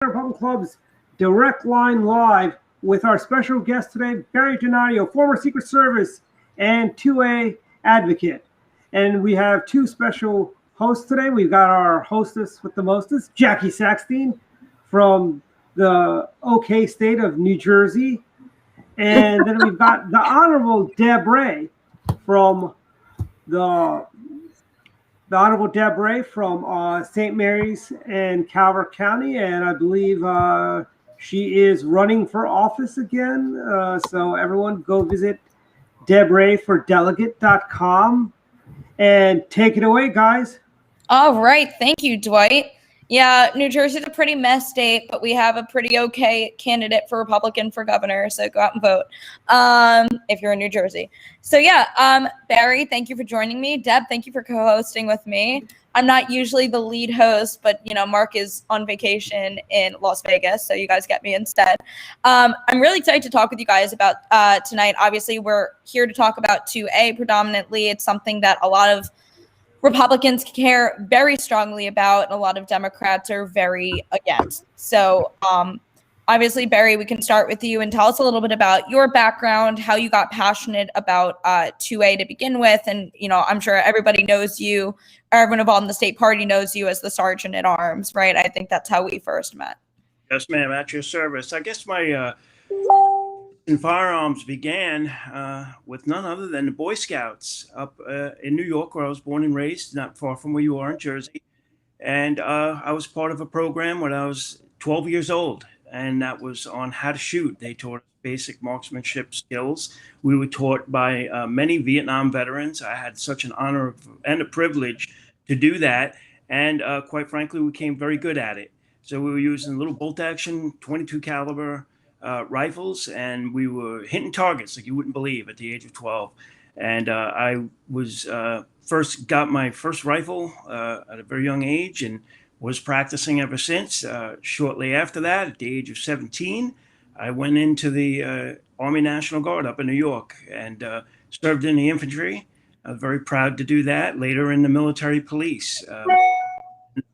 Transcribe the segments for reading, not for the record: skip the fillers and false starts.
Republic Club's Direct Line Live with our special guest today, Barry Donadio, former Secret Service and 2A advocate. And we have two special hosts today. We've got our hostess with the mostest, Jackie Saxton from the OK state of New Jersey. And then we've got the Honorable Deb Ray from the Honorable Deb Ray from St. Mary's and Calvert County, and I believe she is running for office again. So everyone go visit debrayfordelegate.com and take it away, guys. All right. Thank you, Dwight. Yeah, New Jersey's a pretty mess state, but we have a pretty okay candidate for Republican for governor, so go out and vote if you're in New Jersey. So yeah, Barry, thank you for joining me. Deb, thank you for co-hosting with me. I'm not usually the lead host, but Mark is on vacation in Las Vegas, so you guys get me instead. I'm really excited to talk with you guys about tonight. Obviously, we're here to talk about 2A predominantly. It's something that a lot of Republicans care very strongly about, and a lot of Democrats are very against. So obviously, Barry, we can start with you and tell us a little bit about your background, how you got passionate about 2A to begin with. And, I'm sure everybody knows you, everyone involved in the state party knows you as the Sergeant at Arms, right? I think that's how we first met. Yes, ma'am, at your service. I guess my firearms began with none other than the Boy Scouts up in New York, where I was born and raised, not far from where you are in Jersey. And I was part of a program when I was 12 years old, and that was on how to shoot. They taught us basic marksmanship skills. We were taught by many Vietnam veterans. I had such an honor and a privilege to do that. And quite frankly, we became very good at it. So we were using little bolt action, 22 caliber rifles, and we were hitting targets like you wouldn't believe at the age of 12. And I was got my first rifle at a very young age and was practicing ever since. Shortly after that, at the age of 17, I went into the Army National Guard up in New York and served in the infantry. I was very proud to do that. Later in the military police.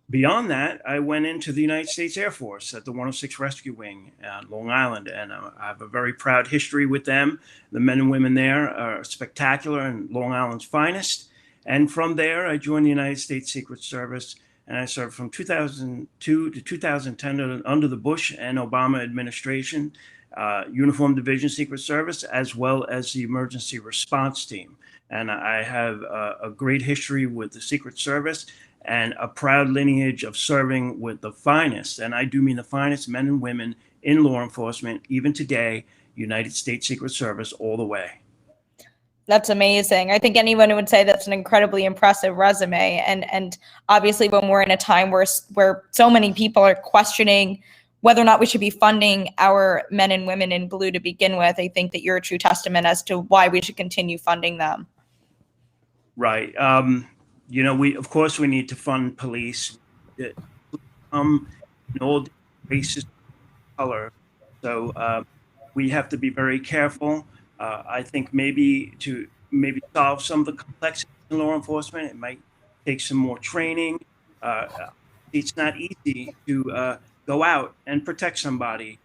Beyond that, I went into the United States Air Force at the 106 Rescue Wing on Long Island, and I have a very proud history with them. The men and women there are spectacular and Long Island's finest. And from there, I joined the United States Secret Service, and I served from 2002 to 2010 under the Bush and Obama administration, Uniform Division Secret Service, as well as the Emergency Response Team. And I have a great history with the Secret Service and a proud lineage of serving with the finest, and I do mean the finest men and women in law enforcement, even today, United States Secret Service all the way. That's amazing. I think anyone would say that's an incredibly impressive resume. And obviously when we're in a time where so many people are questioning whether or not we should be funding our men and women in blue to begin with, I think that you're a true testament as to why we should continue funding them. Right. We need to fund police in all races, color. So we have to be very careful. I think to solve some of the complexities in law enforcement, it might take some more training. It's not easy to go out and protect somebody.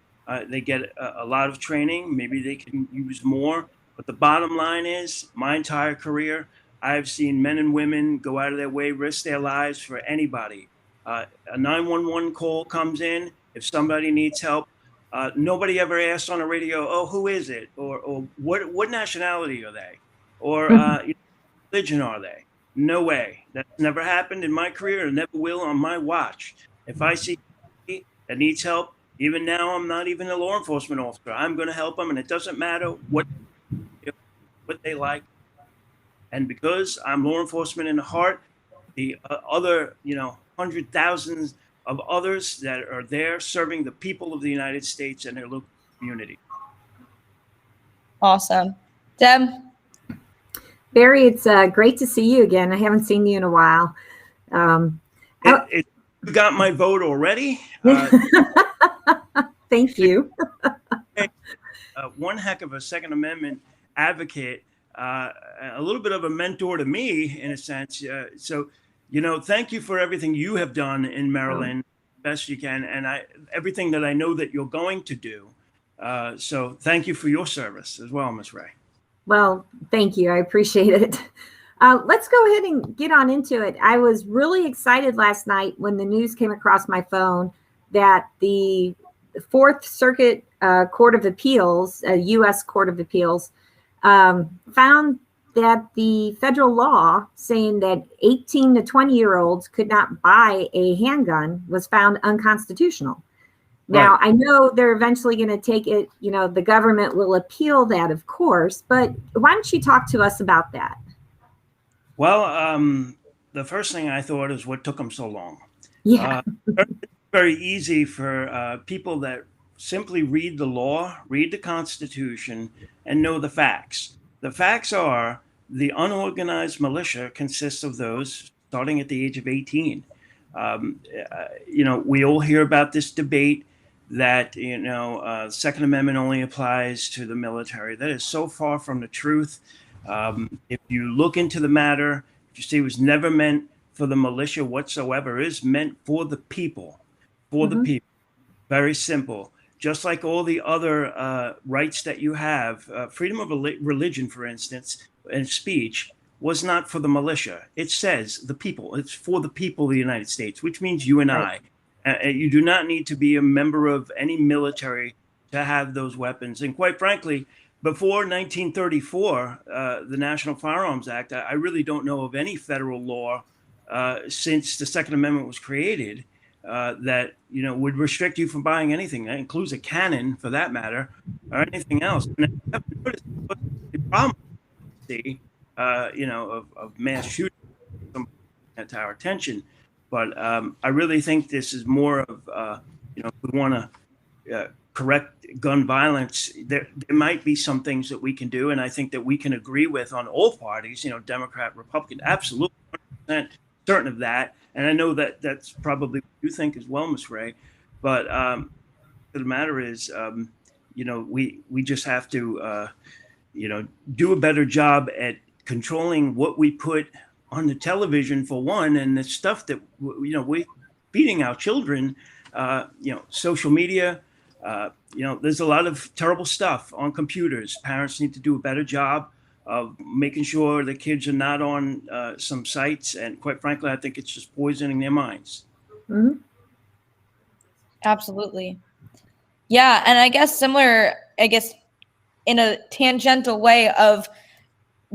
They get a lot of training. Maybe they can use more. But the bottom line is, my entire career, I've seen men and women go out of their way, risk their lives for anybody. A 911 call comes in. If somebody needs help, nobody ever asks on the radio, "Oh, who is it?" or what nationality are they? Or religion are they? No way. That's never happened in my career and never will on my watch. If I see somebody that needs help, even now, I'm not even a law enforcement officer. I'm going to help them, and it doesn't matter what they like. And because I'm law enforcement in the heart, the other, hundred thousands of others that are there serving the people of the United States and their local community. Awesome. Deb? Barry, it's great to see you again. I haven't seen you in a while. You got my vote already. Thank you. One heck of a Second Amendment advocate. A little bit of a mentor to me, in a sense. So, thank you for everything you have done in Maryland best you can, and everything that I know that you're going to do. So thank you for your service as well, Ms. Ray. Well, thank you. I appreciate it. Let's go ahead and get on into it. I was really excited last night when the news came across my phone that the Fourth Circuit Court of Appeals, U.S. Court of Appeals, found that the federal law saying that 18 to 20-year-olds could not buy a handgun was found unconstitutional. Now, Right. I know they're eventually going to take it, the government will appeal that, of course, but why don't you talk to us about that? Well, the first thing I thought is what took them so long. Yeah. Very easy for people that simply read the law, read the Constitution, and know the facts. The facts are the unorganized militia consists of those starting at the age of 18. We all hear about this debate that, Second Amendment only applies to the military. That is so far from the truth. If you look into the matter, you see it was never meant for the militia whatsoever. It is meant for the people, the people. Very simple. Just like all the other rights that you have, freedom of religion, for instance, and speech was not for the militia. It says the people. It's for the people of the United States, which means you and Right. I. You do not need to be a member of any military to have those weapons. And quite frankly, before 1934, the National Firearms Act, I really don't know of any federal law since the Second Amendment was created that would restrict you from buying anything. That includes a cannon, for that matter, or anything else. And I've noticed the problem, of mass shootings to our attention. But I really think this is more of, if we want to correct gun violence, there might be some things that we can do, and I think that we can agree with on all parties, Democrat, Republican, absolutely 100% certain of that. And I know that that's probably what you think as well, Ms. Ray. But the matter is, we just have to, do a better job at controlling what we put on the television, for one, and the stuff that we're feeding our children. Social media. There's a lot of terrible stuff on computers. Parents need to do a better job of making sure the kids are not on some sites. And quite frankly, I think it's just poisoning their minds. Mm-hmm. Absolutely. Yeah. And I guess in a tangential way of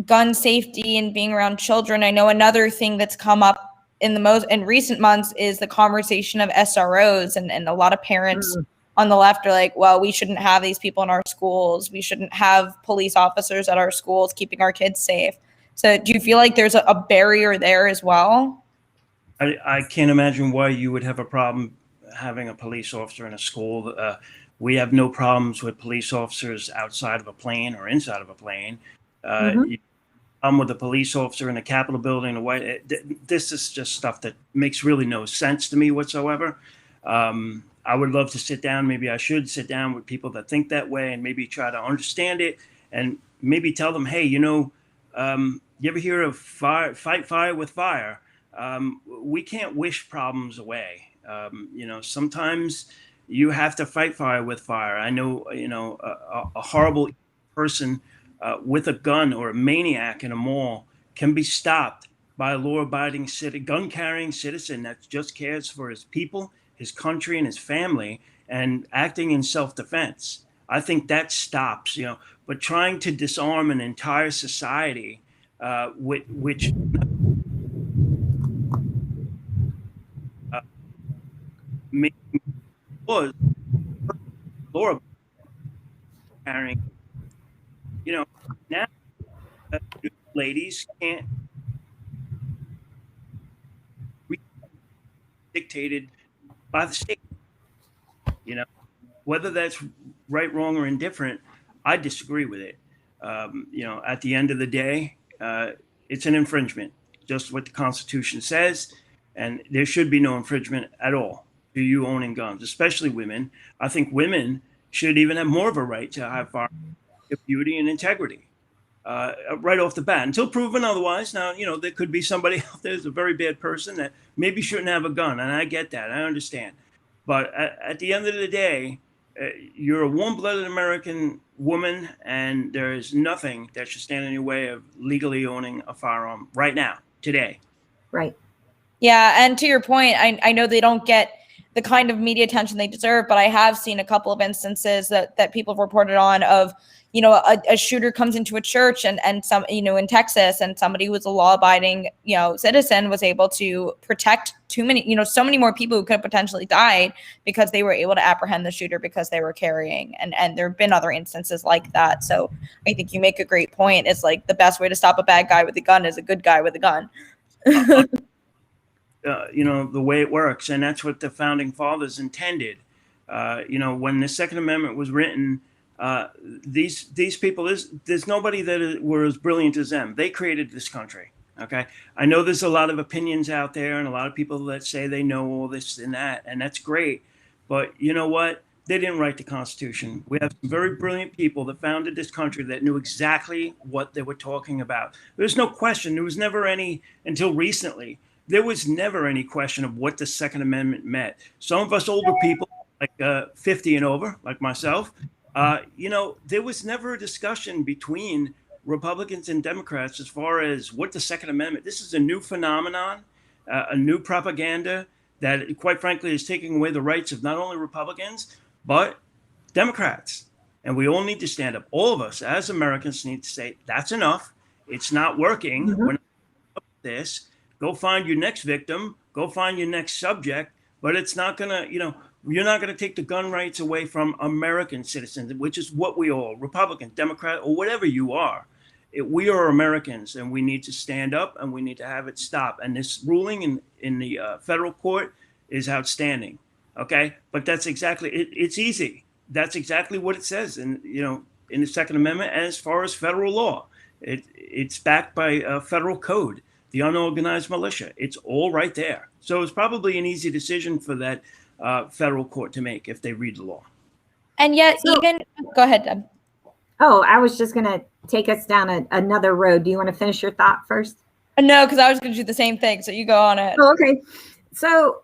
gun safety and being around children, I know another thing that's come up in recent months is the conversation of SROs, and a lot of parents on the left are like, well, we shouldn't have these people in our schools. We shouldn't have police officers at our schools keeping our kids safe. So do you feel like there's a barrier there as well? I can't imagine why you would have a problem having a police officer in a school. We have no problems with police officers outside of a plane or inside of a plane. I'm with a police officer in a Capitol building. This is just stuff that makes really no sense to me whatsoever. I would love to sit down. Maybe I should sit down with people that think that way and maybe try to understand it and maybe tell them, hey, you ever hear of fight fire with fire? We can't wish problems away. Sometimes you have to fight fire with fire. I know, a horrible person with a gun or a maniac in a mall can be stopped by a law-abiding gun-carrying citizen that just cares for his people, his country, and his family, and acting in self-defense. I think that stops, but trying to disarm an entire society, which was law carrying, now ladies can't be dictated by the state. Whether that's right, wrong, or indifferent, I disagree with it. At the end of the day, it's an infringement, just what the Constitution says, and there should be no infringement at all to you owning guns, especially women. I think women should even have more of a right to have firearms, beauty and integrity right off the bat, until proven otherwise. Now, there could be somebody out there who's a very bad person that maybe shouldn't have a gun, and I get that, I understand. But at the end of the day, you're a warm-blooded American woman, and there is nothing that should stand in your way of legally owning a firearm right now, today. Right. Yeah, and to your point, I know they don't get the kind of media attention they deserve, but I have seen a couple of instances that people have reported on of, you know, a shooter comes into a church and some, you know, in Texas, and somebody who was a law-abiding, you know, citizen was able to protect so many more people who could have potentially died because they were able to apprehend the shooter because they were carrying. And there have been other instances like that. So I think you make a great point. It's like the best way to stop a bad guy with a gun is a good guy with a gun. You know, the way it works. And that's what the founding fathers intended. You know, when the Second Amendment was written, these people, there's nobody that were as brilliant as them. They created this country. Okay. I know there's a lot of opinions out there and a lot of people that say they know all this and that, and that's great. But you know what? They didn't write the Constitution. We have some very brilliant people that founded this country that knew exactly what they were talking about. There's no question. There was never any, until recently, there was never any question of what the Second Amendment meant. Some of us older people, like 50 and over, like myself, you know, there was never a discussion between Republicans and Democrats as far as what the Second Amendment. This is a new phenomenon, a new propaganda that, quite frankly, is taking away the rights of not only Republicans, but Democrats. And we all need to stand up. All of us as Americans need to say, that's enough. It's not working. Mm-hmm. We're not doing this. Go find your next victim. Go find your next subject. But it's not going to, you know, you're not going to take the gun rights away from American citizens, which is what we all, Republican, Democrat, or whatever you are. We are Americans, and we need to stand up, and we need to have it stop. And this ruling in the federal court is outstanding. Okay, but that's exactly it's easy. That's exactly what it says in in the Second Amendment. And as far as federal law, it's backed by a federal code, the unorganized militia. It's all right there. So it's probably an easy decision for that federal court to make if they read the law. And yet, go ahead, Deb. Oh, I was just going to take us down another road. Do you want to finish your thought first? No, because I was going to do the same thing. So you go on it. Oh, okay. So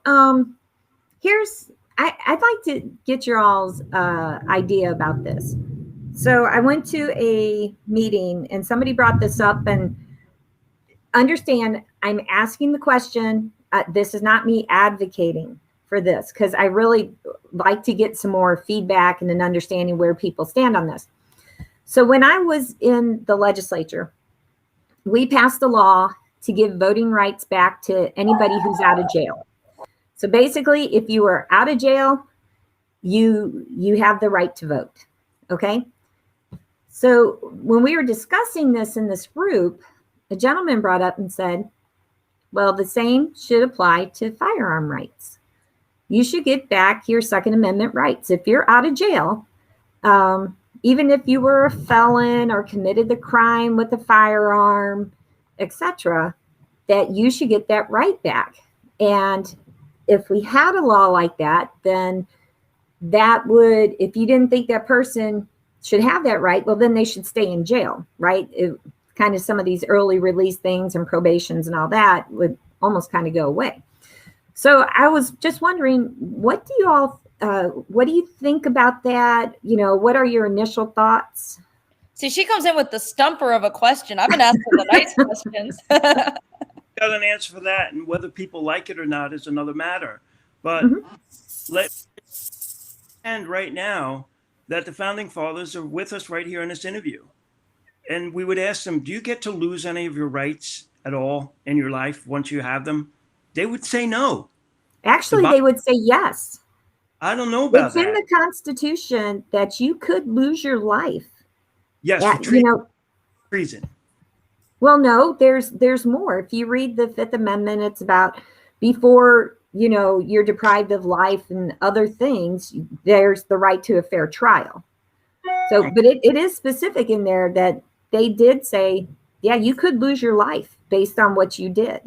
I'd like to get your all's idea about this. So I went to a meeting and somebody brought this up, and understand I'm asking the question. This is not me advocating for this, because I really like to get some more feedback and an understanding where people stand on this. So when I was in the legislature, we passed a law to give voting rights back to anybody who's out of jail. So basically, if you are out of jail, you have the right to vote. Okay. So when we were discussing this in this group, a gentleman brought up and said, well, the same should apply to firearm rights. You should get back your Second Amendment rights. If you're out of jail, even if you were a felon or committed the crime with a firearm, etc., that you should get that right back. And if we had a law like that, then that would, if you didn't think that person should have that right, well, then they should stay in jail, right? Kind of some of these early release things and probations and all that would almost kind of go away. So I was just wondering, what do you think about that? You know, what are your initial thoughts? See, she comes in with the stumper of a question. I've been asking the nice questions. Got an answer for that, and whether people like it or not is another matter. But let's end right now that the founding fathers are with us right here in this interview. And we would ask them, do you get to lose any of your rights at all in your life once you have them? They would say no. Actually, they would say yes. I don't know about that. It's in the Constitution that you could lose your life. Yes, treason. Well, no, there's more. If you read the Fifth Amendment, it's about before, you're deprived of life and other things, there's the right to a fair trial. So, but it is specific in there that they did say, yeah, you could lose your life based on what you did.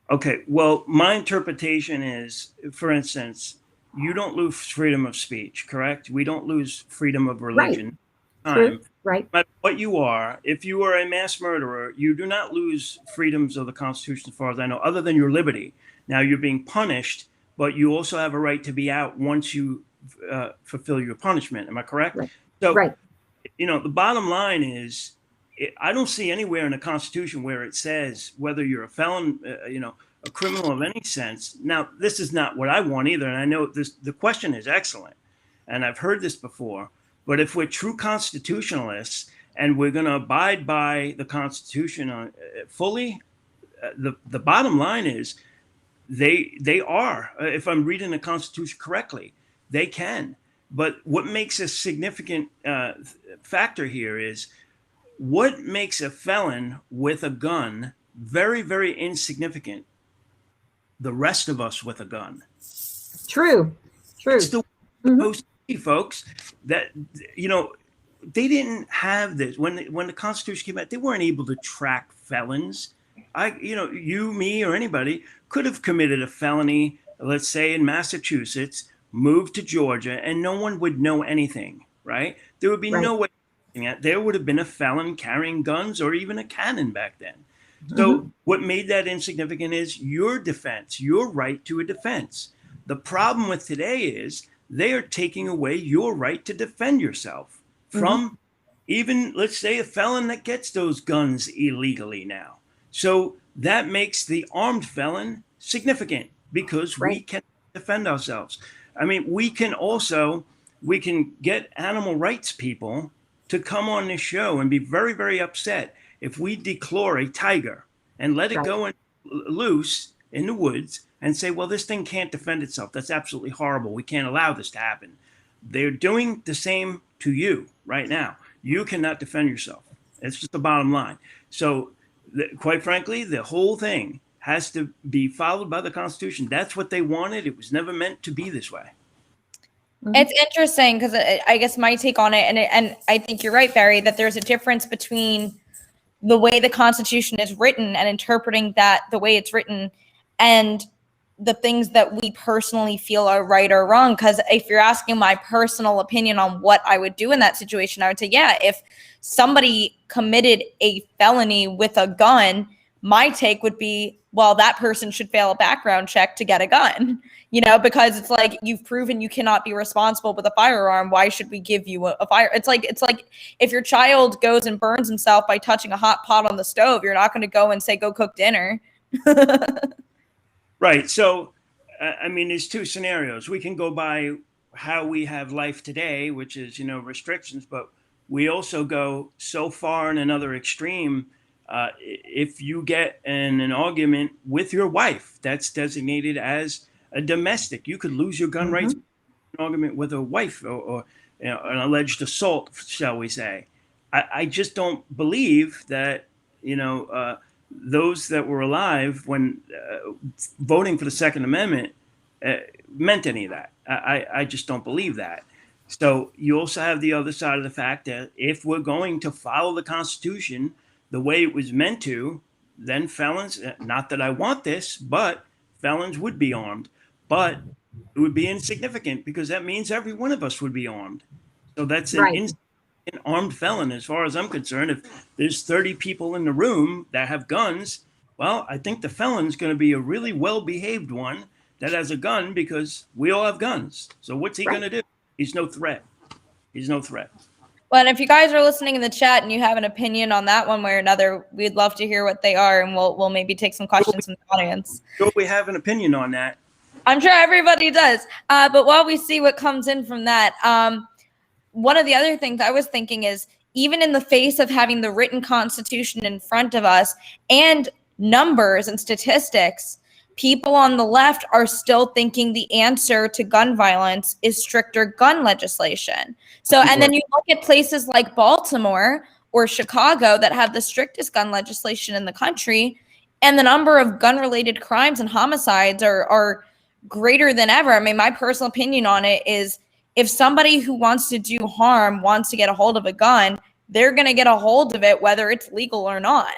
Okay, well, my interpretation is, for instance, you don't lose freedom of speech, correct? We don't lose freedom of religion. Right. Right. But what you are, if you are a mass murderer, you do not lose freedoms of the Constitution as far as I know, other than your liberty. Now, you're being punished but you also have a right to be out once you fulfill your punishment. Am I correct? Right. So, Right. The bottom line is, I don't see anywhere in the Constitution where it says whether you're a felon, a criminal of any sense. Now, this is not what I want either, and I know the question is excellent, and I've heard this before. But if we're true constitutionalists and we're going to abide by the Constitution fully, the bottom line is they are. If I'm reading the Constitution correctly, they can. But what makes a significant factor here is what makes a felon with a gun very, very insignificant. The rest of us with a gun. True. It's the supposed to be, folks. That they didn't have this when the Constitution came out. They weren't able to track felons. You, me, or anybody could have committed a felony, let's say in Massachusetts, moved to Georgia, and no one would know anything, right? There would be no way. There would have been a felon carrying guns or even a cannon back then. So what made that insignificant is your defense, your right to a defense. The problem with today is they are taking away your right to defend yourself from even, let's say, a felon that gets those guns illegally now. So that makes the armed felon significant because we can defend ourselves. I mean, we can get animal rights people to come on this show and be very, very upset if we declare a tiger and let it go loose in the woods and say, well, this thing can't defend itself. That's absolutely horrible. We can't allow this to happen. They're doing the same to you right now. You cannot defend yourself. It's just the bottom line. So quite frankly, the whole thing has to be followed by the Constitution. That's what they wanted. It was never meant to be this way. It's interesting because I guess my take on it, and I think you're right, Barry, that there's a difference between the way the Constitution is written and interpreting that the way it's written and the things that we personally feel are right or wrong. Because if you're asking my personal opinion on what I would do in that situation, I would say, yeah, if somebody committed a felony with a gun, my take would be, well, that person should fail a background check to get a gun, because it's like, you've proven you cannot be responsible with a firearm. Why should we give you a fire? It's like if your child goes and burns himself by touching a hot pot on the stove, you're not going to go and say, go cook dinner. Right. So, I mean, there's two scenarios. We can go by how we have life today, which is, restrictions, but we also go so far in another extreme. If you get in an argument with your wife that's designated as a domestic, you could lose your gun rights in an argument with a wife or an alleged assault, shall we say. I just don't believe that, those that were alive when voting for the Second Amendment meant any of that. I just don't believe that. So you also have the other side of the fact that if we're going to follow the Constitution the way it was meant to, then felons, not that I want this, but felons would be armed. But it would be insignificant because that means every one of us would be armed. So that's an armed felon as far as I'm concerned. If there's 30 people in the room that have guns, well, I think the felon's going to be a really well-behaved one that has a gun because we all have guns. So what's he going to do? He's no threat. He's no threat. Well, and if you guys are listening in the chat and you have an opinion on that one way or another, we'd love to hear what they are, and we'll maybe take some questions from the audience. Sure, we have an opinion on that. I'm sure everybody does. But while we see what comes in from that, one of the other things I was thinking is, even in the face of having the written Constitution in front of us and numbers and statistics, people on the left are still thinking the answer to gun violence is stricter gun legislation. So, and then you look at places like Baltimore or Chicago that have the strictest gun legislation in the country, and the number of gun-related crimes and homicides are greater than ever. I mean, my personal opinion on it is, if somebody who wants to do harm wants to get a hold of a gun, they're going to get a hold of it, whether it's legal or not.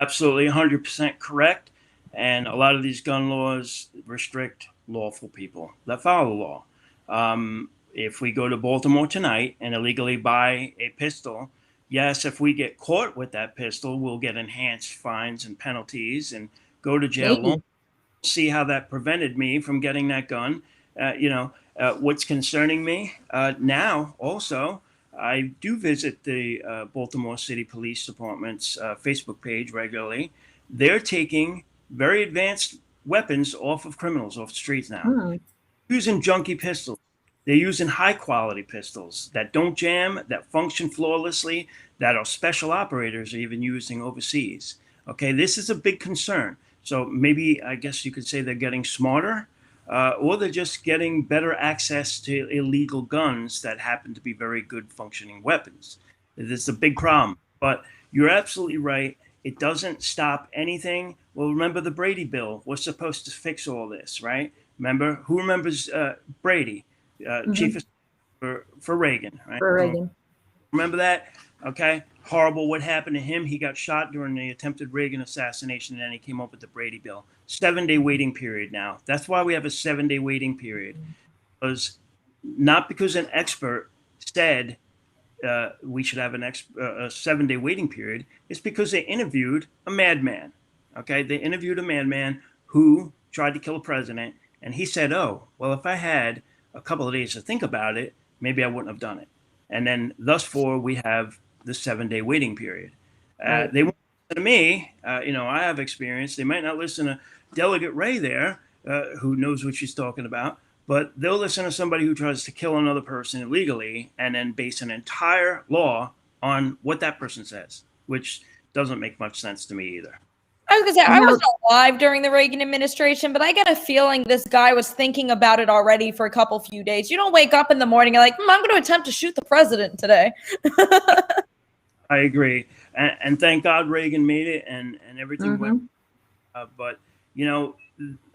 Absolutely, 100% correct. And a lot of these gun laws restrict lawful people that follow the law. If we go to Baltimore tonight and illegally buy a pistol, yes, if we get caught with that pistol, we'll get enhanced fines and penalties and go to jail long. see how that prevented me from getting that gun. What's concerning me now also, I do visit the Baltimore City Police Department's Facebook page regularly. They're taking very advanced weapons off of criminals off the streets now. Using junky pistols. They're using high quality pistols that don't jam, that function flawlessly, that our special operators are even using overseas. Okay, this is a big concern. So maybe, I guess you could say they're getting smarter, or they're just getting better access to illegal guns that happen to be very good functioning weapons. This is a big problem. But you're absolutely right. It doesn't stop anything. Well, remember the Brady bill was supposed to fix all this, right? Remember, who remembers Brady, chief of staff for Reagan, right? For Reagan. Remember that? Okay. Horrible what happened to him. He got shot during the attempted Reagan assassination, and then he came up with the Brady bill. 7-day waiting period now. That's why we have a 7-day waiting period. It was not because an expert said we should have a 7-day waiting period. It's because they interviewed a madman. Okay. They interviewed a madman who tried to kill a president. And he said, oh, well, if I had a couple of days to think about it, maybe I wouldn't have done it. And then thus far, we have the 7-day waiting period. They won't listen to me. I have experience. They might not listen to Delegate Ray there, who knows what she's talking about, but they'll listen to somebody who tries to kill another person illegally and then base an entire law on what that person says, which doesn't make much sense to me either. I was gonna say, I wasn't alive during the Reagan administration, but I get a feeling this guy was thinking about it already for a few days. You don't wake up in the morning and like, I'm going to attempt to shoot the president today. I agree. And thank God Reagan made it and everything went. But,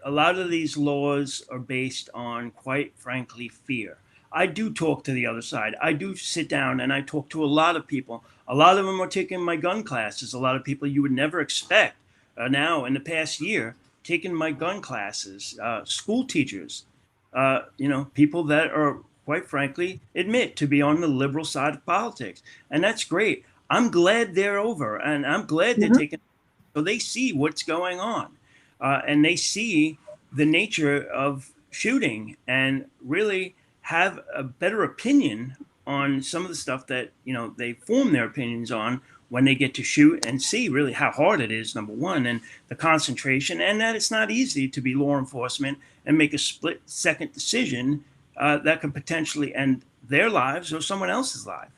a lot of these laws are based on, quite frankly, fear. I do talk to the other side. I do sit down and I talk to a lot of people. A lot of them are taking my gun classes. A lot of people you would never expect. Now, in the past year, taking my gun classes, school teachers, people that are, quite frankly, admit to be on the liberal side of politics. And that's great. I'm glad they're over, and I'm glad they're taking, so they see what's going on, and they see the nature of shooting and really have a better opinion on some of the stuff that, they form their opinions on when they get to shoot and see really how hard it is, number one, and the concentration, and that it's not easy to be law enforcement and make a split-second decision that could potentially end their lives or someone else's life.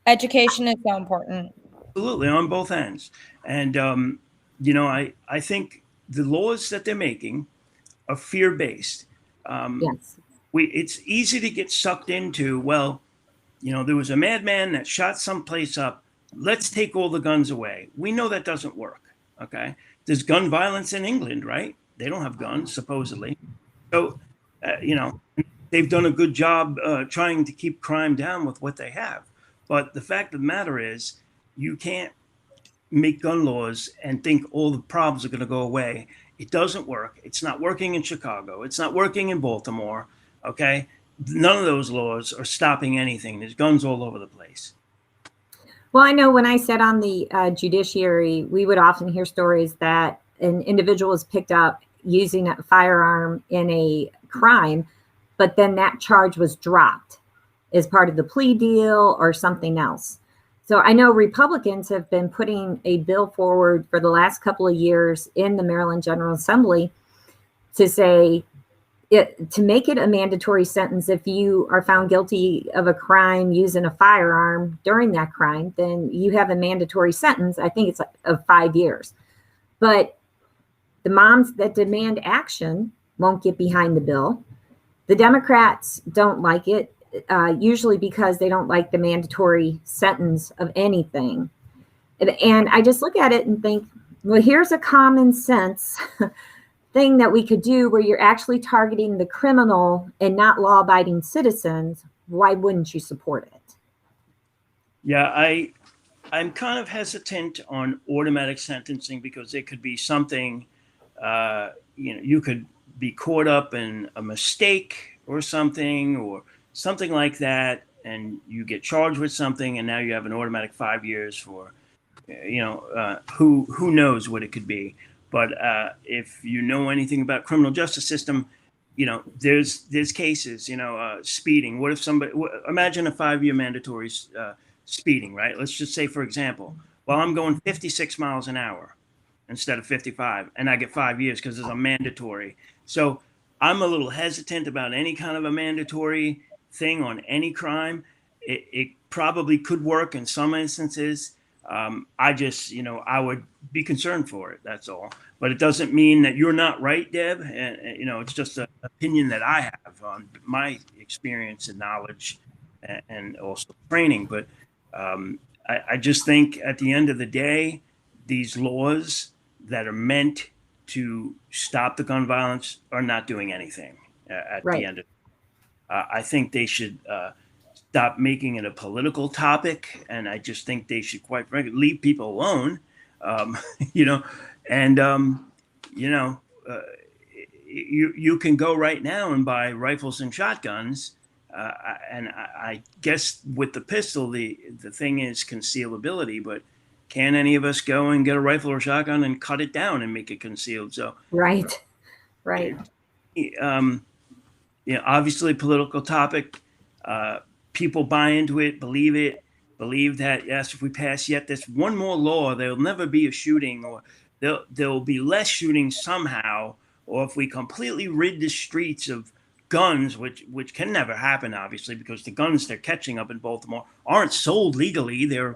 Education is so important. Absolutely, on both ends. And, I think the laws that they're making are fear-based. Yes. It's easy to get sucked into, there was a madman that shot someplace up. Let's take all the guns away. We know that doesn't work, okay? There's gun violence in England, right? They don't have guns, supposedly. So, they've done a good job trying to keep crime down with what they have. But the fact of the matter is, you can't make gun laws and think all the problems are going to go away. It doesn't work. It's not working in Chicago. It's not working in Baltimore, okay? None of those laws are stopping anything. There's guns all over the place. Well, I know when I sat on the judiciary, we would often hear stories that an individual is picked up using a firearm in a crime, but then that charge was dropped as part of the plea deal or something else. So I know Republicans have been putting a bill forward for the last couple of years in the Maryland General Assembly to say, to make it a mandatory sentence if you are found guilty of a crime using a firearm during that crime, then you have a mandatory sentence. I think it's of 5 years. But the moms that demand action won't get behind the bill. The Democrats don't like it, usually because they don't like the mandatory sentence of anything. And I just look at it and think, well, here's a common sense thing that we could do where you're actually targeting the criminal and not law-abiding citizens. Why wouldn't you support it? Yeah, I'm kind of hesitant on automatic sentencing because it could be something, you could be caught up in a mistake or something like that, and you get charged with something, and now you have an automatic 5 years for, who knows what it could be. But if you know anything about criminal justice system, there's cases, speeding. What if imagine a 5-year mandatory speeding, right? Let's just say, for example, well, I'm going 56 miles an hour instead of 55, and I get 5 years because it's a mandatory. So I'm a little hesitant about any kind of a mandatory thing on any crime. It probably could work in some instances. I just, I would be concerned for it. That's all. But it doesn't mean that you're not right, Deb. And it's just an opinion that I have on my experience and knowledge and also training. But I just think at the end of the day, these laws that are meant to stop the gun violence are not doing anything at the end of it. I think they should stop making it a political topic, and I just think they should, quite frankly, leave people alone. You can go right now and buy rifles and shotguns, and I guess with the pistol, the thing is concealability, but can any of us go and get a rifle or shotgun and cut it down and make it concealed? So right. Obviously political topic. People buy into it, believe that, yes, if we pass yet this one more law, there'll never be a shooting, or there'll be less shooting somehow, or if we completely rid the streets of guns, which can never happen, obviously, because the guns they're catching up in Baltimore aren't sold legally. They're,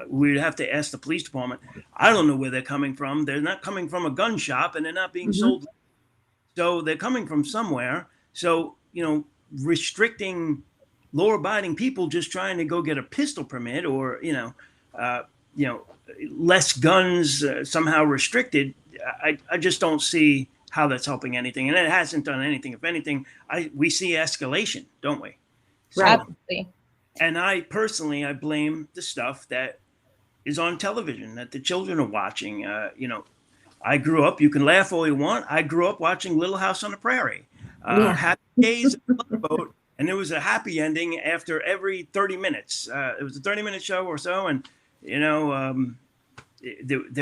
we'd have to ask the police department. I don't know where they're coming from. They're not coming from a gun shop, and they're not being sold. So they're coming from somewhere. So, restricting law-abiding people just trying to go get a pistol permit, or less guns somehow restricted, I just don't see how that's helping anything, and it hasn't done anything. If anything, we see escalation, don't we? So, absolutely. And I personally blame the stuff that is on television that the children are watching. I grew up, you can laugh all you want, I grew up watching Little House on the Prairie. Happy Days of the Boat, and there was a happy ending after every 30 minutes. It was a 30-minute show or so, and there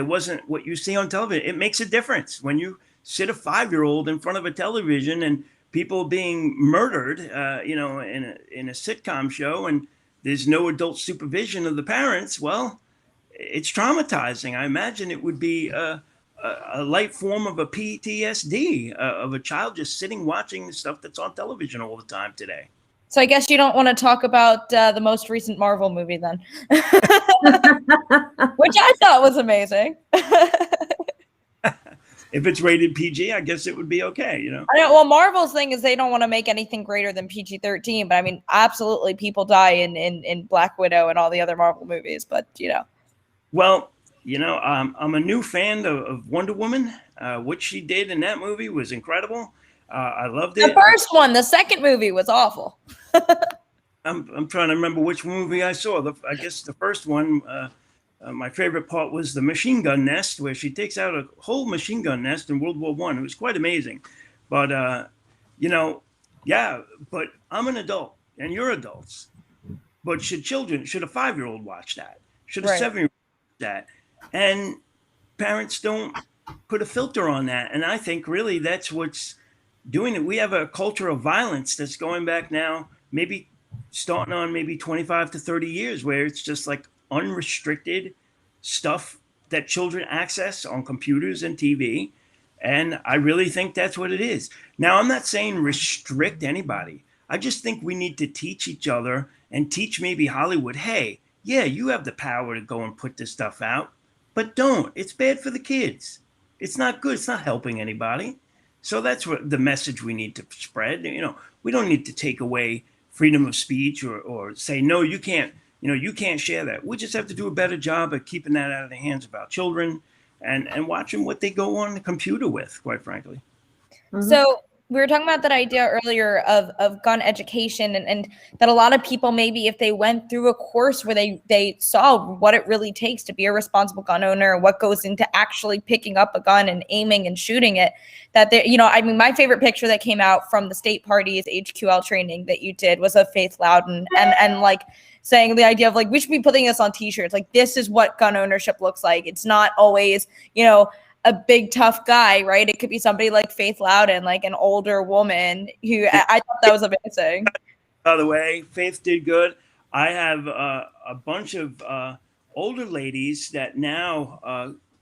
wasn't what you see on television. It makes a difference when you sit a 5-year-old in front of a television and people being murdered, in a sitcom show, and there's no adult supervision of the parents. Well, it's traumatizing. I imagine it would be a light form of a PTSD of a child just sitting watching the stuff that's on television all the time today. So I guess you don't want to talk about the most recent Marvel movie then, which I thought was amazing. If it's rated PG, I guess it would be okay, I know, well, Marvel's thing is they don't want to make anything greater than PG-13, but I mean, absolutely, people die in Black Widow and all the other Marvel movies, but Well, I'm a new fan of Wonder Woman. What she did in that movie was incredible. I loved it. The first one, the second movie was awful. I'm trying to remember which movie I saw. I guess the first one, my favorite part was the machine gun nest, where she takes out a whole machine gun nest in World War I. It was quite amazing. But, but I'm an adult and you're adults. But should a 5-year-old watch that? Should a 7-year-old watch that? And parents don't put a filter on that. And I think really that's what's doing it. We have a culture of violence that's going back now, maybe starting on maybe 25 to 30 years, where it's just like unrestricted stuff that children access on computers and TV. And I really think that's what it is. Now, I'm not saying restrict anybody. I just think we need to teach each other and teach maybe Hollywood, hey, yeah, you have the power to go and put this stuff out, but don't. It's bad for the kids. It's not good. It's not helping anybody. So that's what the message we need to spread. We don't need to take away freedom of speech or say, no, you can't, you can't share that. We just have to do a better job of keeping that out of the hands of our children and watching what they go on the computer with, quite frankly. Mm-hmm. So we were talking about that idea earlier of gun education and that a lot of people, maybe if they went through a course where they saw what it really takes to be a responsible gun owner, what goes into actually picking up a gun and aiming and shooting it, that my favorite picture that came out from the state party's HQL training that you did was of Faith Loudon and like saying the idea of like, we should be putting this on t-shirts. Like, this is what gun ownership looks like. It's not always, a big tough guy, right? It could be somebody like Faith Loudon, like an older woman who I thought that was amazing. By the way, Faith did good. I have a bunch of older ladies that now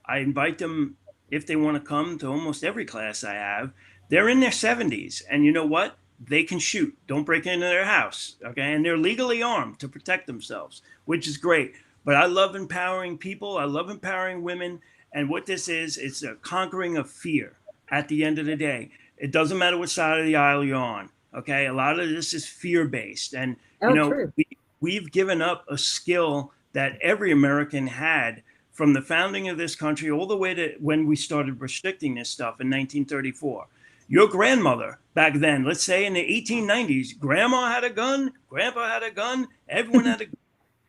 I invite them if they want to come to almost every class I have. They're in their 70s, and you know what? They can shoot. Don't break into their house, okay? And they're legally armed to protect themselves, which is great. But I love empowering people. I love empowering women. And what this is, it's a conquering of fear at the end of the day. It doesn't matter what side of the aisle you're on, okay? A lot of this is fear-based. And, you know, we've given up a skill that every American had from the founding of this country all the way to when we started restricting this stuff in 1934. Your grandmother back then, let's say in the 1890s, grandma had a gun, grandpa had a gun, everyone had a gun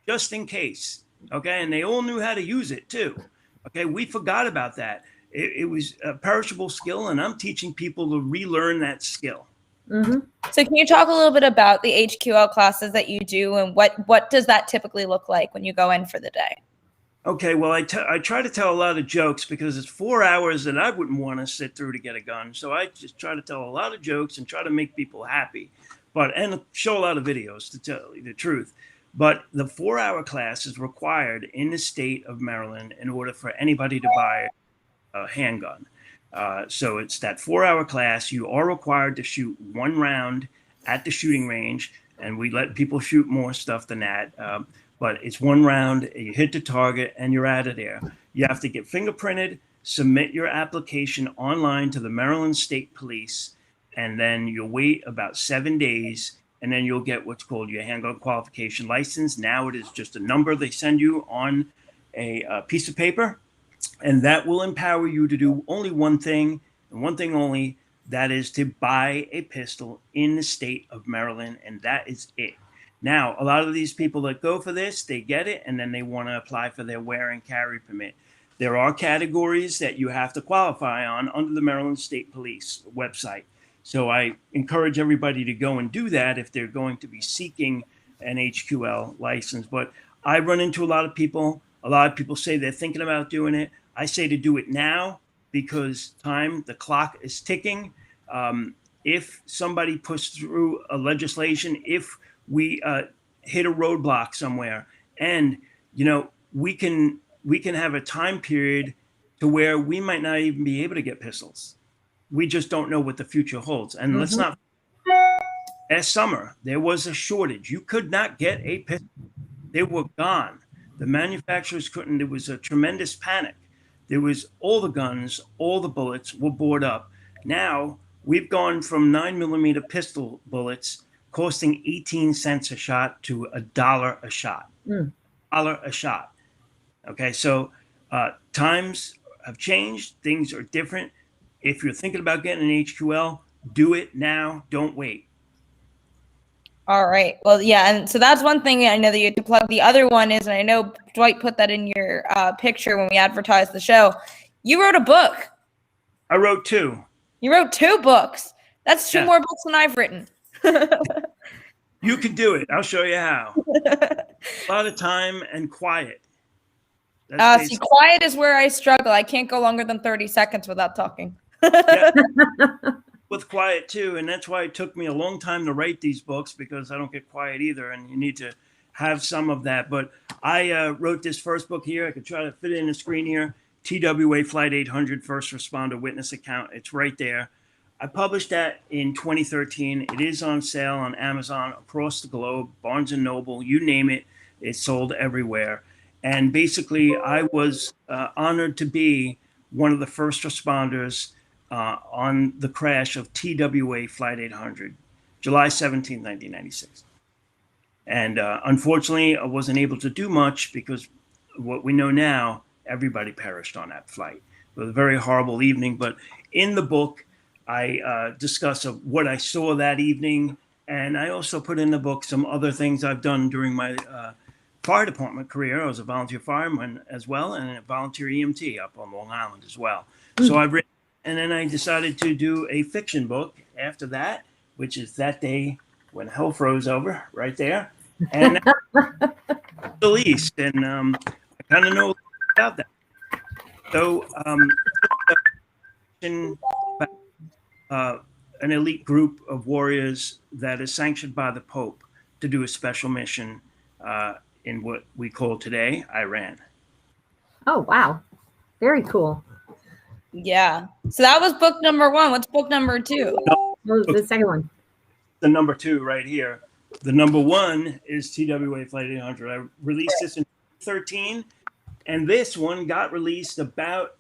just in case, okay? And they all knew how to use it too, okay? We forgot about that. It was a perishable skill, and I'm teaching people to relearn that skill. Mm-hmm. So can you talk a little bit about the HQL classes that you do, and what does that typically look like when you go in for the day? Okay, well, I try to tell a lot of jokes because it's 4 hours that I wouldn't want to sit through to get a gun. So I just try to tell a lot of jokes and try to make people happy, and show a lot of videos to tell you the truth. But the 4-hour class is required in the state of Maryland in order for anybody to buy a handgun. So it's that 4-hour class. You are required to shoot 1 round at the shooting range, and we let people shoot more stuff than that. But it's 1 round, you hit the target, and you're out of there. You have to get fingerprinted, submit your application online to the Maryland State Police, and then you'll wait about 7 days, and then you'll get what's called your handgun qualification license. Now it is just a number they send you on a piece of paper, and that will empower you to do only one thing, and one thing only, that is to buy a pistol in the state of Maryland, and that is it. Now, a lot of these people that go for this, they get it, and then they want to apply for their wear and carry permit. There are categories that you have to qualify on under the Maryland State Police website. So I encourage everybody to go and do that if they're going to be seeking an HQL license. But I run into a lot of people say they're thinking about doing it. I say to do it now because the clock is ticking. If somebody pushed through a legislation, if we hit a roadblock somewhere, and we can have a time period to where we might not even be able to get pistols. We just don't know what the future holds. And let's not. Last summer there was a shortage. You could not get a pistol. They were gone. The manufacturers couldn't. There was a tremendous panic. There was all the guns, all the bullets were bought up. Now we've gone from 9mm pistol bullets costing 18 cents a shot to $1 a shot. $1 a shot. Okay, so times have changed. Things are different. If you're thinking about getting an HQL, do it now. Don't wait. All right. Well, yeah, and so that's one thing I know that you have to plug. The other one is, and I know Dwight put that in your picture when we advertised the show, you wrote a book. I wrote 2. You wrote 2 books. That's 2 more books than I've written. You can do it. I'll show you how. A lot of time and quiet. See, quiet is where I struggle. I can't go longer than 30 seconds without talking. With quiet too, and that's why it took me a long time to write these books, because I don't get quiet either, and you need to have some of that. But I wrote this first book here. I could try to fit it in the screen here. TWA Flight 800 First Responder Witness Account. It's right there. I published that in 2013. It is on sale on Amazon across the globe, Barnes & Noble, you name it. It's sold everywhere. And basically, I was honored to be one of the first responders on the crash of TWA Flight 800, July 17, 1996. And unfortunately, I wasn't able to do much because what we know now, everybody perished on that flight. It was a very horrible evening. But in the book, I discuss what I saw that evening. And I also put in the book some other things I've done during my fire department career. I was a volunteer fireman as well, and a volunteer EMT up on Long Island as well. So I've written, and then I decided to do a fiction book after that, which is That Day When Hell Froze Over, right there. And released, and I kind of know about that. So an elite group of warriors that is sanctioned by the Pope to do a special mission in what we call today Iran. Oh, wow. Very cool. Yeah. So that was book number 1. What's book number 2? What was the second one? The number 2 right here. The number 1 is TWA Flight 800. I released this in 2013, and this one got released about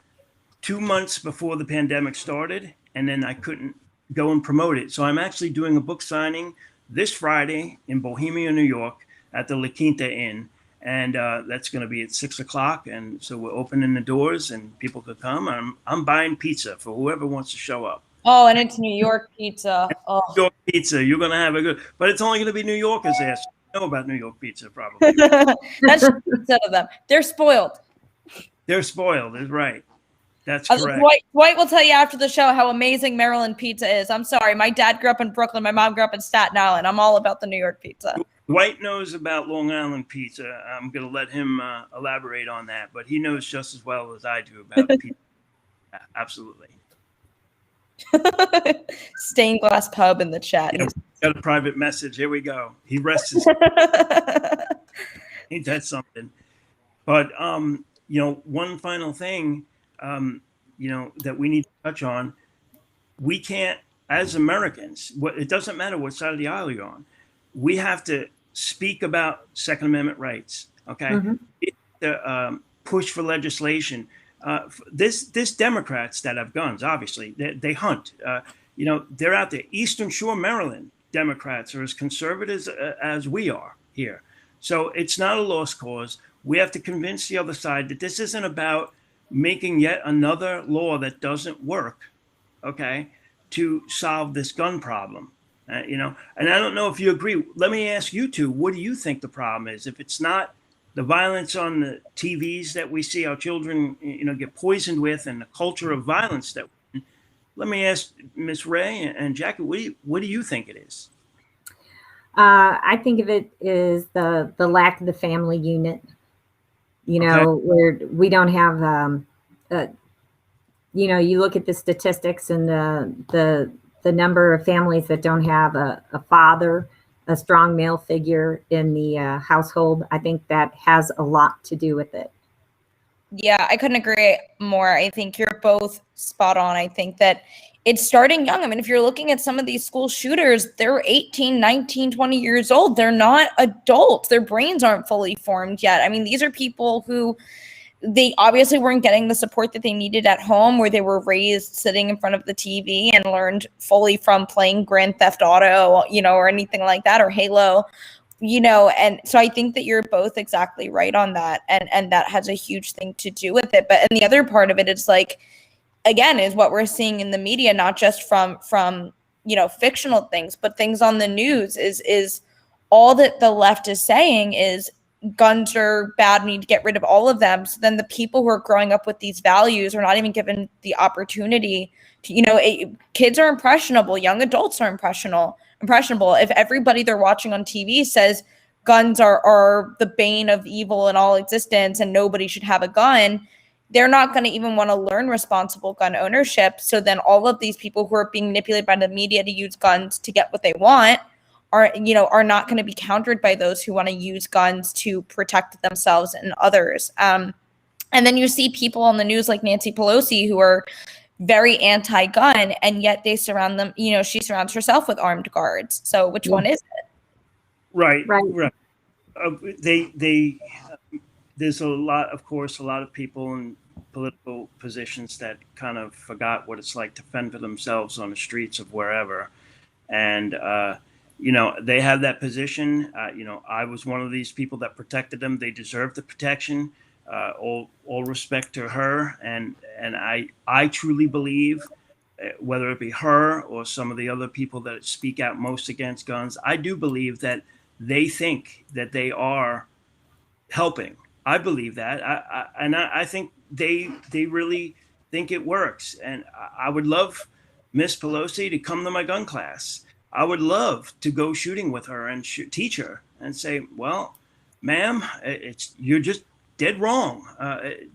2 months before the pandemic started, and then I couldn't go and promote it. So I'm actually doing a book signing this Friday in Bohemia, New York at the La Quinta Inn. And that's going to be at 6 o'clock. And so we're opening the doors and people could come. I'm buying pizza for whoever wants to show up. Oh, and it's New York pizza. Oh. New York pizza. You're going to have a good, but it's only going to be New Yorkers there. So you know about New York pizza, probably. That's pizza to them. They're spoiled. They're spoiled. Is right. That's correct. Dwight will tell you after the show how amazing Maryland pizza is. I'm sorry. My dad grew up in Brooklyn. My mom grew up in Staten Island. I'm all about the New York pizza. Dwight knows about Long Island pizza. I'm going to let him elaborate on that, but he knows just as well as I do about pizza. Absolutely. Stained glass pub in the chat. Yeah, got a private message. Here we go. He rests his. Ain't that something? But one final thing, that we need to touch on. We can't, as Americans, it doesn't matter what side of the aisle you're on. We have to speak about Second Amendment rights. Okay, mm-hmm. Push for legislation. This Democrats that have guns, obviously, they hunt. They're out there. Eastern Shore, Maryland Democrats are as conservative as we are here. So it's not a lost cause. We have to convince the other side that this isn't about making yet another law that doesn't work, okay, to solve this gun problem. And I don't know if you agree. Let me ask you two, what do you think the problem is? If it's not the violence on the TVs that we see our children, get poisoned with, and the culture of violence that, let me ask Ms. Ray and Jackie, what do you think it is? I think of it is the lack of the family unit, where we don't have, you look at the statistics and the number of families that don't have a father, a strong male figure in the household. I think that has a lot to do with it. Yeah, I couldn't agree more. I think you're both spot on. I think that it's starting young. I mean, if you're looking at some of these school shooters, they're 18, 19, 20 years old. They're not adults. Their brains aren't fully formed yet. I mean, these are people who they obviously weren't getting the support that they needed at home, where they were raised sitting in front of the TV and learned fully from playing Grand Theft Auto, or anything like that, or Halo, and so I think that you're both exactly right on that. And that has a huge thing to do with it. But, and the other part of it is again, is what we're seeing in the media, not just from fictional things, but things on the news is all that the left is saying is guns are bad, we need to get rid of all of them. So then the people who are growing up with these values are not even given the opportunity to, kids are impressionable, young adults are impressionable. If everybody they're watching on TV says guns are the bane of evil in all existence and nobody should have a gun, they're not going to even want to learn responsible gun ownership. So then all of these people who are being manipulated by the media to use guns to get what they want are not going to be countered by those who want to use guns to protect themselves and others. And then you see people on the news like Nancy Pelosi who are very anti-gun, and yet they surround them, she surrounds herself with armed guards. So which one is it? Right. There's a lot of people in political positions that kind of forgot what it's like to fend for themselves on the streets of wherever. And, they have that position. I was one of these people that protected them. They deserve the protection. All respect to her. And I truly believe, whether it be her or some of the other people that speak out most against guns, I do believe that they think that they are helping. I believe that. I think they really think it works. And I would love Miss Pelosi to come to my gun class. I would love to go shooting with her and teach her and say, well, ma'am, you're just dead wrong.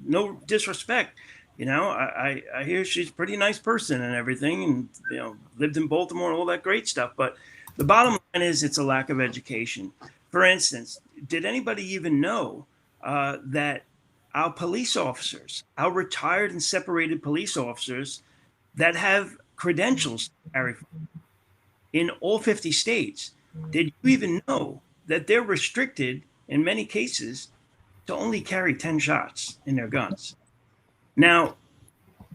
No disrespect. You know, I hear she's a pretty nice person and everything, and lived in Baltimore and all that great stuff. But the bottom line is, it's a lack of education. For instance, did anybody even know that our police officers, our retired and separated police officers that have credentials to carry in all 50 states, did you even know that they're restricted in many cases to only carry 10 shots in their guns? Now,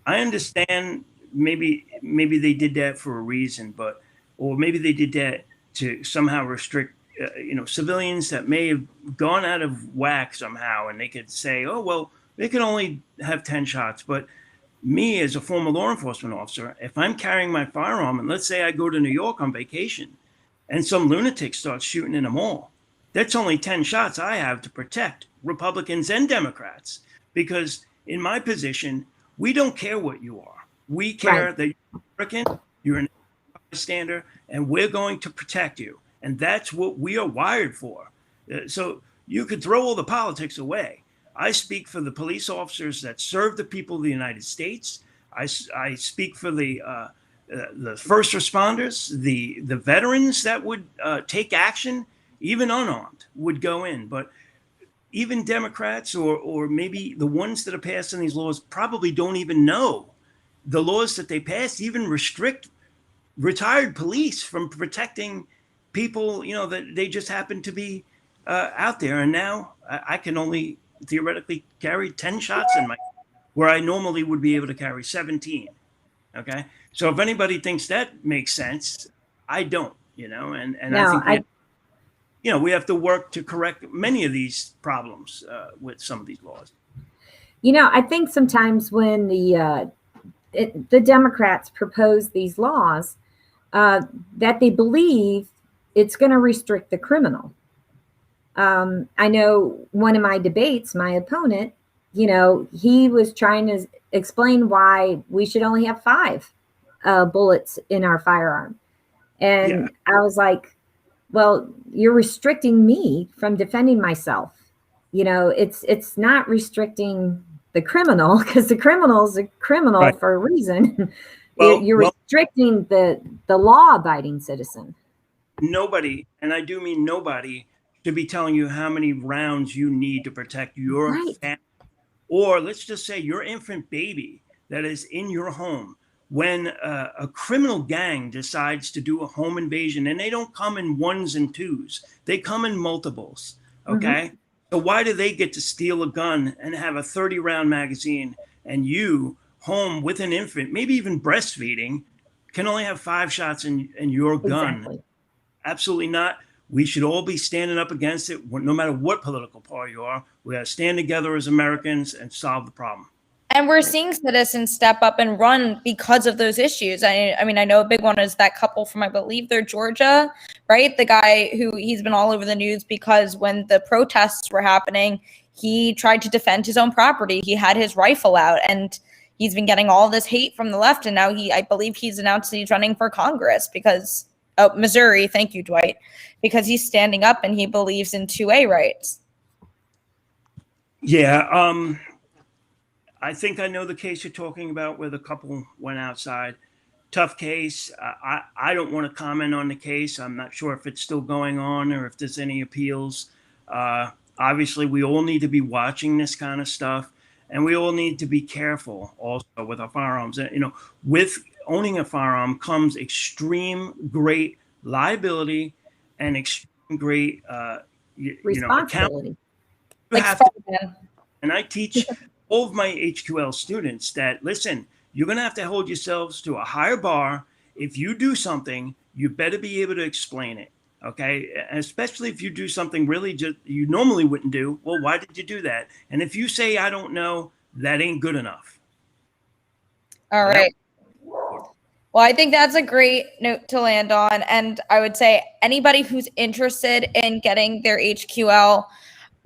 I understand maybe they did that for a reason, or maybe they did that to somehow restrict, civilians that may have gone out of whack somehow, and they could say, oh, well, they can only have 10 shots. But me, as a former law enforcement officer, if I'm carrying my firearm, and let's say I go to New York on vacation, and some lunatic starts shooting in a mall, that's only 10 shots I have to protect Republicans and Democrats. Because in my position, we don't care what you are. We care that you're American, you're an bystander, and we're going to protect you. And that's what we are wired for. So you could throw all the politics away. I speak for the police officers that serve the people of the United States. I speak for the first responders, the veterans that would take action, even unarmed, would go in. But even Democrats or maybe the ones that are passing these laws probably don't even know the laws that they passed even restrict retired police from protecting people, that they just happen to be out there. And now I can only theoretically carry 10 shots in my, where I normally would be able to carry 17. Okay. So if anybody thinks that makes sense, I don't, and no, I think we have to work to correct many of these problems with some of these laws. I think sometimes when the Democrats propose these laws, that they believe it's going to restrict the criminal. I know one of my debates, my opponent, he was trying to explain why we should only have 5 bullets in our firearm. And I was like, well, you're restricting me from defending myself. It's not restricting the criminal, because the criminal is a criminal for a reason. You're restricting the law-abiding citizen. Nobody, and I do mean nobody, should be telling you how many rounds you need to protect your family. Or let's just say your infant baby that is in your home. When a criminal gang decides to do a home invasion, and they don't come in 1s and 2s, they come in multiples, okay? Mm-hmm. So why do they get to steal a gun and have a 30-round magazine, and you, home with an infant, maybe even breastfeeding, can only have 5 shots in your gun? Exactly. Absolutely not. We should all be standing up against it, no matter what political party you are. We got to stand together as Americans and solve the problem. And we're seeing citizens step up and run because of those issues. I mean, I know a big one is that couple from, I believe they're Georgia, right? The guy he's been all over the news because when the protests were happening, he tried to defend his own property. He had his rifle out, and he's been getting all this hate from the left. And now I believe he's announced that he's running for Congress because, Missouri, thank you, Dwight, because he's standing up and he believes in 2A rights. Yeah, I think I know the case you're talking about where the couple went outside. Tough case. I don't want to comment on the case. I'm not sure if it's still going on or if there's any appeals. Obviously, we all need to be watching this kind of stuff, and we all need to be careful also with our firearms. With owning a firearm comes extreme great liability and extreme great responsibility. And I teach all of my HQL students that, listen, you're going to have to hold yourselves to a higher bar. If you do something, you better be able to explain it. Okay. And especially if you do something really just you normally wouldn't do. Well, why did you do that? And if you say, I don't know, that ain't good enough. All right. Well, I think that's a great note to land on. And I would say anybody who's interested in getting their HQL,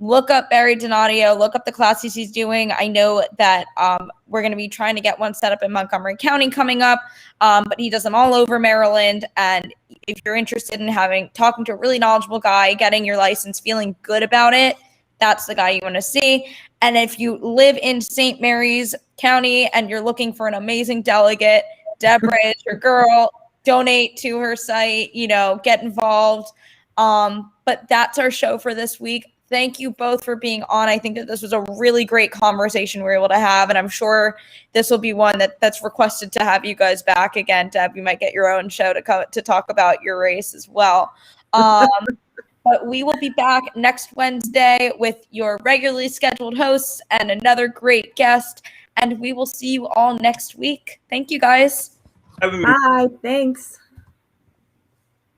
look up Barry Donadio, look up the classes he's doing. I know that we're going to be trying to get one set up in Montgomery County coming up, but he does them all over Maryland. And if you're interested in talking to a really knowledgeable guy, getting your license, feeling good about it, that's the guy you want to see. And if you live in St. Mary's, County and you're looking for an amazing delegate, Deborah is your girl. Donate to her site, get involved. But that's our show for this week. Thank you both for being on. I think that this was a really great conversation we were able to have, and I'm sure this will be one that's requested to have you guys back again. Deb, you might get your own show to talk about your race as well. But we will be back next Wednesday with your regularly scheduled hosts and another great guest, and we will see you all next week. Thank you, guys. Bye. Thanks.